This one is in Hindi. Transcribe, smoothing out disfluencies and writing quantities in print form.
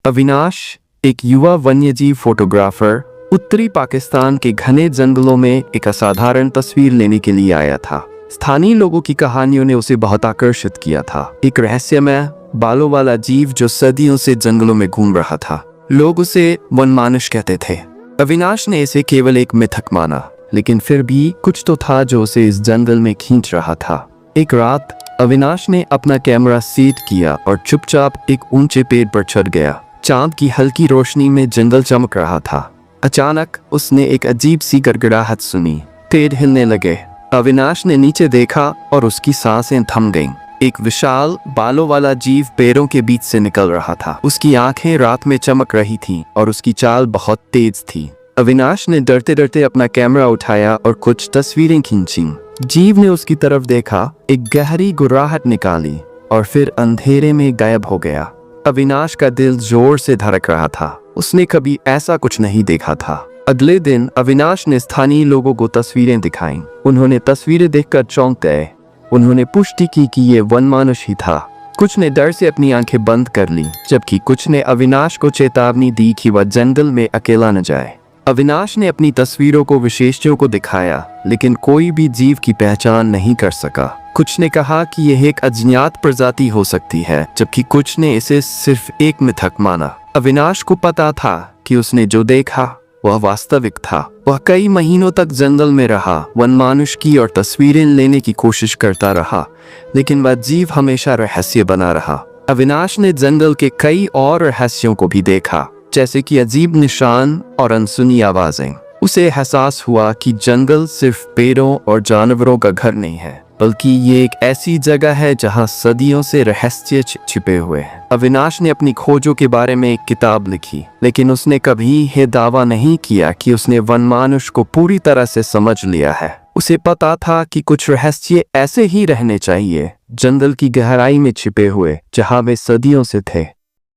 अविनाश एक युवा वन्यजीव फोटोग्राफर उत्तरी पाकिस्तान के घने जंगलों में एक असाधारण तस्वीर लेने के लिए आया था। स्थानीय लोगों की कहानियों ने उसे बहुत आकर्षित किया था। एक रहस्यमय बालों वाला जीव जो सदियों से जंगलों में घूम रहा था। लोग उसे वनमानुष कहते थे। अविनाश ने इसे केवल एक मिथक माना, लेकिन फिर भी कुछ तो था जो उसे इस जंगल में खींच रहा था। एक रात अविनाश ने अपना कैमरा सेट किया और चुपचाप एक ऊंचे पेड़ पर चढ़ गया। चांद की हल्की रोशनी में जंगल चमक रहा था। अचानक उसने एक अजीब सी गड़गड़ाहट सुनी। पेड़ हिलने लगे। अविनाश ने नीचे देखा और उसकी सांसें थम गईं। एक विशाल बालों वाला जीव पेड़ों के बीच से निकल रहा था। उसकी आंखें रात में चमक रही थीं और उसकी चाल बहुत तेज थी। अविनाश ने डरते डरते अपना कैमरा उठाया और कुछ तस्वीरें खींची। जीव ने उसकी तरफ देखा, एक गहरी गुर्राहट निकाली और फिर अंधेरे में गायब हो गया। अविनाश का दिल जोर से धड़क रहा था। उसने कभी ऐसा कुछ नहीं देखा था। अगले दिन अविनाश ने स्थानीय लोगों को तस्वीरें दिखाईं। उन्होंने तस्वीरें देखकर चौंक गए। उन्होंने पुष्टि की कि ये वनमानुष ही था। कुछ ने डर से अपनी आंखें बंद कर ली, जबकि कुछ ने अविनाश को चेतावनी दी कि वह जंगल में अकेला न जाए। अविनाश ने अपनी तस्वीरों को विशेषज्ञों को दिखाया, लेकिन कोई भी जीव की पहचान नहीं कर सका। कुछ ने कहा कि यह एक अज्ञात प्रजाति हो सकती है, जबकि कुछ ने इसे सिर्फ एक मिथक माना। अविनाश को पता था कि उसने जो देखा वह वास्तविक था। वह कई महीनों तक जंगल में रहा, वनमानुष की और तस्वीरें लेने की कोशिश करता रहा, लेकिन वह जीव हमेशा रहस्य बना रहा। अविनाश ने जंगल के कई और रहस्यों को भी देखा, जैसे कि अजीब निशान और अनसुनी आवाजें। उसे एहसास हुआ कि जंगल सिर्फ पेड़ों और जानवरों का घर नहीं है, बल्कि ये एक ऐसी जगह है जहां सदियों से रहस्य छिपे हुए हैं। अविनाश ने अपनी खोजों के बारे में एक किताब लिखी, लेकिन उसने कभी यह दावा नहीं किया कि उसने वनमानुष को पूरी तरह से समझ लिया है। उसे पता था कि कुछ रहस्य ऐसे ही रहने चाहिए, जंगल की गहराई में छिपे हुए, जहां वे सदियों से थे।